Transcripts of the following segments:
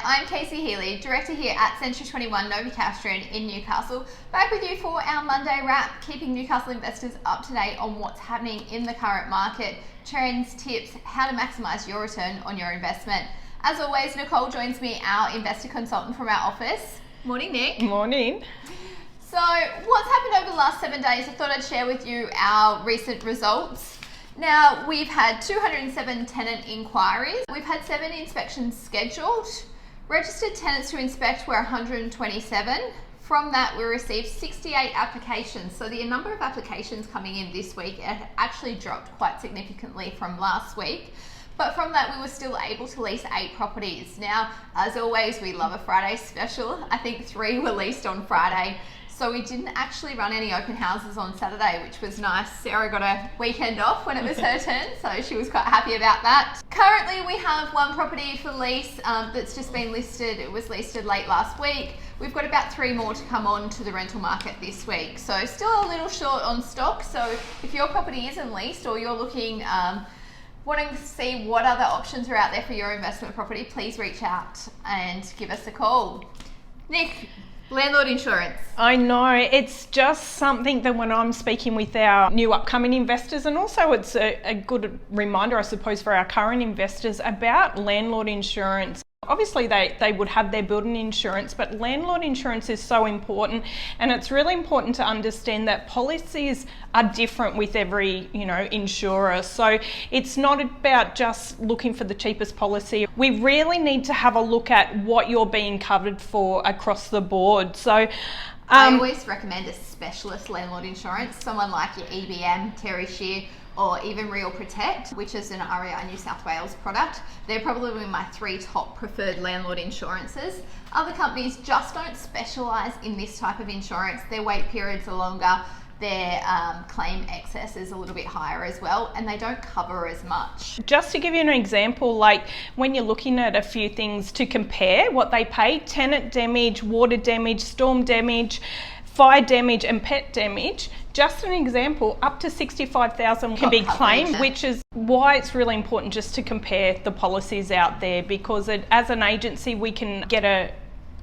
I'm Casey Healy, Director here at Century 21 Novocastrian in Newcastle. Back with you for our Monday wrap, keeping Newcastle investors up to date on what's happening in the current market, trends, tips, how to maximise your return on your investment. As always, Nicole joins me, our investor consultant from our office. Morning, Nick. Morning. So, what's happened over the last 7 days? I thought I'd share with you our recent results. Now, we've had 207 tenant inquiries. We've had 7 inspections scheduled. Registered tenants to inspect were 127. From that, we received 68 applications. So the number of applications coming in this week actually dropped quite significantly from last week. But from that, we were still able to lease 8 properties. Now, as always, we love a Friday special. I think 3 were leased on Friday. So we didn't actually run any open houses on Saturday, which was nice. Sarah got a weekend off when it was her turn, so she was quite happy about that. Currently, we have 1 property for lease that's just been listed. It was listed late last week. We've got about 3 more to come on to the rental market this week. So still a little short on stock. So if your property isn't leased or you're looking, wanting to see what other options are out there for your investment property, please reach out and give us a call. Nick, landlord insurance. I know, it's just something that when I'm speaking with our new upcoming investors, and also it's a good reminder, I suppose, for our current investors about landlord insurance. Obviously they would have their building insurance, but landlord insurance is so important, and it's really important to understand that policies are different with every, insurer. So it's not about just looking for the cheapest policy. We really need to have a look at what you're being covered for across the board. So I always recommend a specialist landlord insurance, someone like your EBM, Terry Shear, or even Real Protect, which is an REI New South Wales product. They're probably my 3 top preferred landlord insurances. Other companies just don't specialise in this type of insurance. Their wait periods are longer, their claim excess is a little bit higher as well, and they don't cover as much. Just to give you an example, like when you're looking at a few things to compare what they pay, tenant damage, water damage, storm damage, fire damage and pet damage, just an example, up to $65,000 can be claimed, which is why it's really important just to compare the policies out there, because as an agency we can get a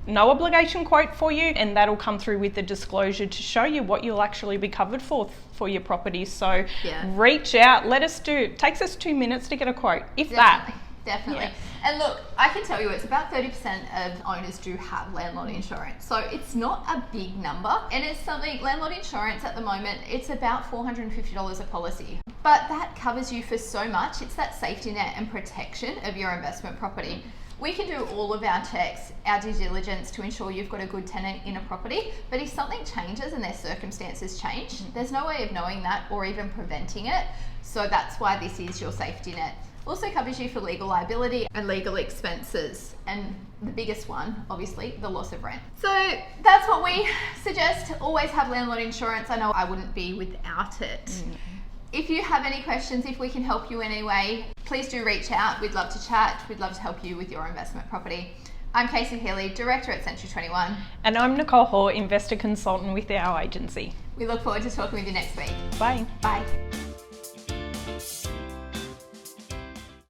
no obligation quote for you, and that'll come through with the disclosure to show you what you'll actually be covered for your property. So reach out, it takes us 2 minutes to get a quote, if that. Definitely. Yeah. And look, I can tell you it's about 30% of owners do have landlord insurance. So it's not a big number. And it's something, landlord insurance at the moment, it's about $450 a policy. But that covers you for so much. It's that safety net and protection of your investment property. We can do all of our checks, our due diligence to ensure you've got a good tenant in a property. But if something changes and their circumstances change, there's no way of knowing that or even preventing it. So that's why this is your safety net. Also covers you for legal liability and legal expenses, and the biggest one, obviously, the loss of rent. So that's what we suggest. Always have landlord insurance. I know I wouldn't be without it. If you have any questions, if we can help you in any way, please do reach out. We'd love to chat. We'd love to help you with your investment property. I'm Casey Healy, Director at Century 21. And I'm Nicole Hall, Investor Consultant with our agency. We look forward to talking with you next week. Bye. Bye.